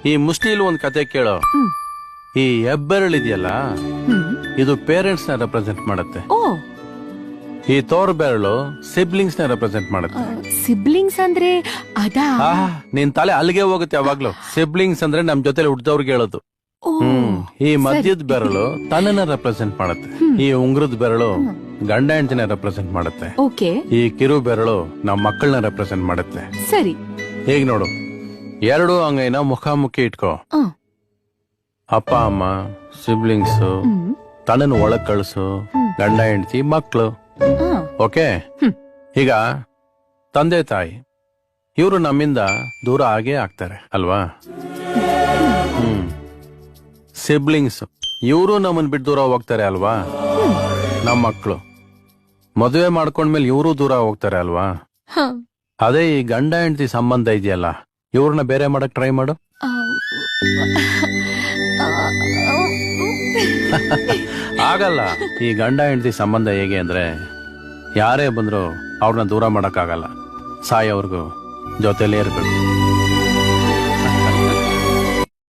ಈ ಮುಸ್ಲಿಲ್ ಒಂದ್ ಕತೆ ಕೇಳೋ. ಈ ಹೆಬ್ಬೆರಳಿದೆಯಲ್ಲ, ಇದು ಪೇರೆಂಟ್ಸ್ ನ ರೆಪ್ರೆಸೆಂಟ್ ಮಾಡುತ್ತೆ. ಓ, ಈ ತೋರ್ ಬೆರಳು ಸಿಬ್ಲಿಂಗ್ಸ್ ನ ರೆಪ್ರೆಸೆಂಟ್ ಮಾಡುತ್ತೆ. ಸಿಬ್ಲಿಂಗ್ಸ್ ಅಂದ್ರೆ ಅದಾ? ನಿನ್ ತಲೆ ಅಲ್ಲಿಗೆ ಹೋಗುತ್ತೆ ಯಾವಾಗ್ಲೂ. ಸಿಬ್ಲಿಂಗ್ಸ್ ಅಂದ್ರೆ ನಮ್ ಜೊತೆ ಹುಟ್ಟಿದವ್ರಿಗೆ ಹೇಳೋದು. ಓ, ಈ ಮಧ್ಯದ ಬೆರಳು ತನ್ನನ್ನ ರೆಪ್ರೆಸೆಂಟ್ ಮಾಡುತ್ತೆ. ಈ ಉಂಗುರದ ಬೆರಳು ಗಂಡ ಹೆಂಡತಿನ ರೆಪ್ರೆಸೆಂಟ್ ಮಾಡುತ್ತೆ. ಓಕೆ, ಈ ಕಿರು ಬೆರಳು ನಮ್ ಮಕ್ಕಳನ್ನ ರೆಪ್ರೆಸೆಂಟ್ ಮಾಡುತ್ತೆ. ಸರಿ. ಈಗ ನೋಡು, ಎರಡು ಅಂಗೈನ ಮುಖಾಮುಖಿ ಇಟ್ಕೋ. ಆ, ಅಪ್ಪ ಅಮ್ಮ, ಸಿಬ್ಲಿಂಗ್ಸ್, ತನ್ನನ್ನು ಒಳಗ್ ಕಳ್ಸು, ಗಂಡ ಹೆಂಡತಿ, ಮಕ್ಕಳು. ಆ, ಓಕೆ. ಈಗ ತಂದೆ ತಾಯಿ ಇವರು ನಮ್ಮಿಂದ ದೂರ ಆಗೇ ಆಗ್ತಾರೆ ಅಲ್ವಾ? ಸಿಬ್ಲಿಂಗ್ಸ್ ಇವರು ನಮ್ಮನ್ ಬಿಟ್ಟು ದೂರ ಹೋಗ್ತಾರೆ ಅಲ್ವಾ? ನಮ್ಮ ಮಕ್ಕಳು ಮದುವೆ ಮಾಡ್ಕೊಂಡ್ಮೇಲೆ ಇವರು ದೂರ ಹೋಗ್ತಾರೆ ಅಲ್ವಾ? ಹ. ಅದೇ ಈ ಗಂಡ ಹೆಂಡತಿ ಸಂಬಂಧ ಇದೆಯಲ್ಲ, ಇವ್ರನ್ನ ಬೇರೆ ಮಾಡಕ್ ಟ್ರೈ ಮಾಡು. ಆ, ಆಗಲ್ಲ. ಈ ಗಂಡ ಹೆಂಡತಿ ಸಂಬಂಧ ಹೇಗೆ ಅಂದ್ರೆ, ಯಾರೇ ಬಂದ್ರು ಅವ್ರನ್ನ ದೂರ ಮಾಡಕ್ ಆಗಲ್ಲ. ಸಾಯೋವರ್ಗು ಜೊತೆಲೇ ಇರ್ಬೇಕು.